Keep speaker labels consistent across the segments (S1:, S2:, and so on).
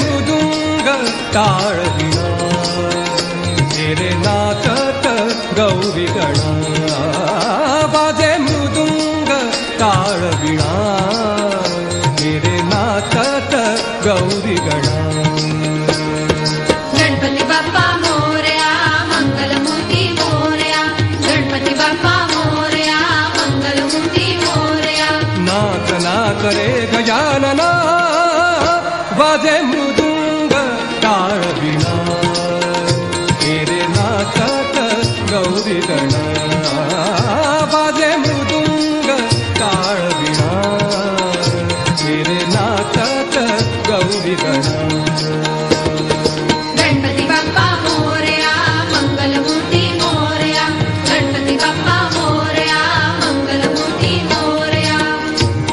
S1: मृदुंग टाळ विणा रे नाचत गौरी गणा वाजे मृदुंग टाळ विणा रे नाचत गौरी गणा
S2: गणपती बाप्पा मोरया मंगलमूर्ती मोरया गणपती बाप्पा मोरया मंगलमूर्ती मोरया
S1: नाच नाच रे गजानना वाजे मृदुंग टाळ विणा रे नाचत गौरी गणा वाजे मृदुंग टाळ विणा रे नाचत गौरी गणा
S2: गणपती बाप्पा मोरया मंगलमूर्ती मोरया गणपती बाप्पा मोरया मंगलमूर्ती मोरया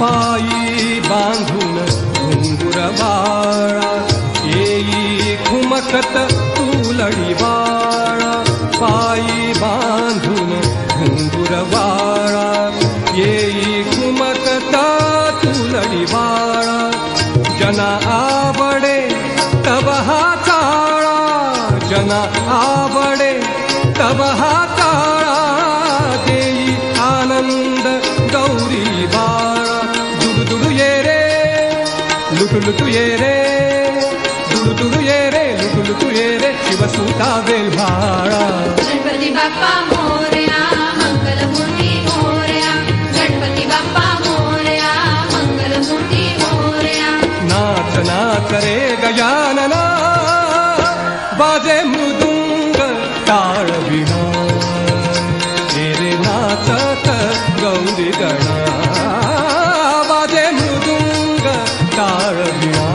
S1: पायी बांधून घुंगुर बाळा येई खुमकत तुलडी बाळा पायी बांधून घुंगुर बाळा येई खुमकत तुलडी बाळा जना आवडे तव हा चाळा जना आवडे तव हा चाळा देई आनंद गौरी बाळा दुडू ये रे लुटू ये रे दुडू ये रे लुटू ये रे शिवसुता वेल्हाळा
S2: गणपती बाप्पा मोरया मंगलमूर्ती मोरया गणपती बाप्पा मोरया मंगलमूर्ती मोरया
S1: नाच नाच रे गजानना वाजे मृदुंग टाळ विणा रे नाचत गौरी गणा वाजे मृदुंग टाळ विणा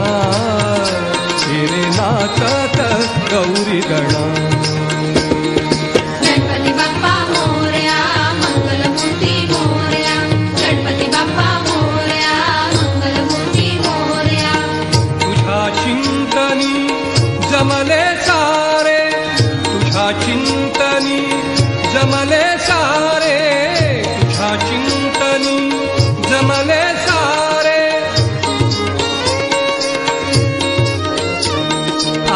S1: रे नाचत गौरी गणा
S2: गणपती बाप्पा मोरया मंगलमूर्ती मोरया गणपती बाप्पा मोरया मंगलमूर्ती मोरया
S1: तुझ्या चिंतनी जमले सारे तुझ्या चिंतनी जमले सारे तुझ्या चिंतनी जमले सारे आ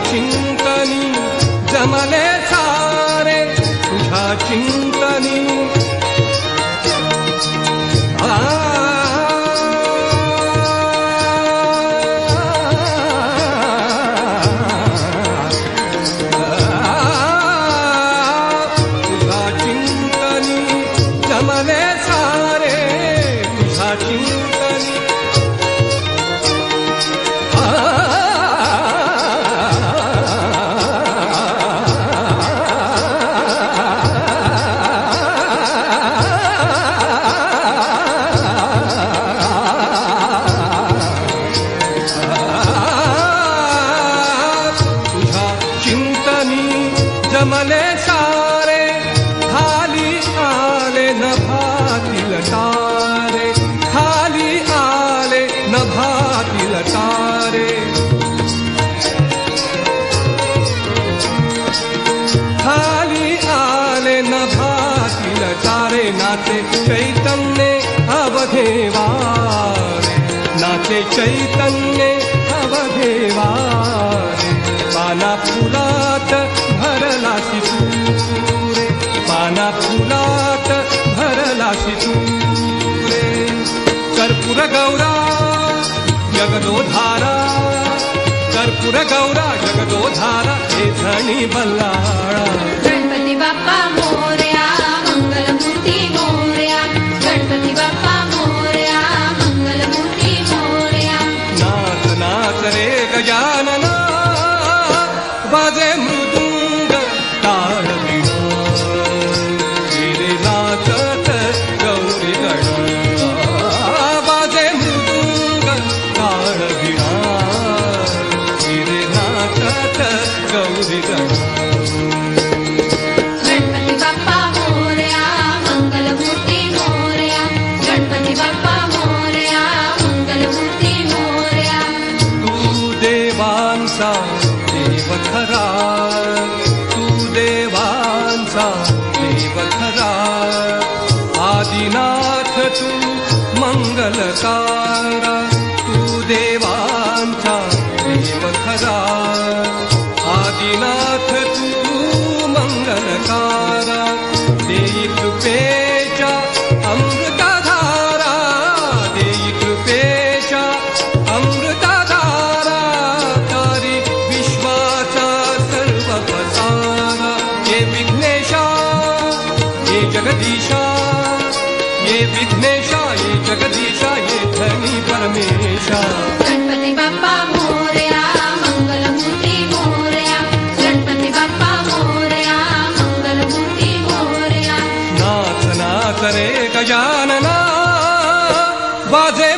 S1: चिंतनी जमले सारे तुझ्या चिंतनी तुझ्या चिंतनी जमले सारे तुझ्या चिंतनी जमले सारे खाली आले नभातील तारे खाली आले नभातील तारे खाली आले नभातील तारे नाचे चैतन्य अवधेवारे नाचे चैतन्य अवधेवारे पाना फुलात भरलासी तू रे पाना फुलात भरलासी तू रे कर्पूर गौरा जगदोधारा कर्पूर गौरा जगदोधारा हे धणी बल्लाळा
S2: गणपती बाप्पा मोरया मंगलमूर्ती मोरया गणपती बाप्पा मोरया मंगलमूर्ती मोरया
S1: नाच नाच रे गजानना वाजे मृदुंग टाळ विणा रे नाचत गौरी गणा वाजे मृदुंग टाळ विणा रे नाचत गौरी गणा आदिनाथ तू मंगलकारा, तू देवांचा देव खरा. आदिनाथ तू मंगलकारा, देई कृपेच्या अमृतधारा, देई कृपेच्या अमृतधारा. तारी विश्वाचा सर्व पसारा. ये विघ्नेशा ये जगदीशा, ये विघ्नेशा ये जगदीशा, ये धनी परमेशा.
S2: गणपती बाप्पा मोरया, मंगलमूर्ती मोरया. गणपती बाप्पा मोरया, मंगलमूर्ती मोरया.
S1: नाच नाच रे गजानना, वाजे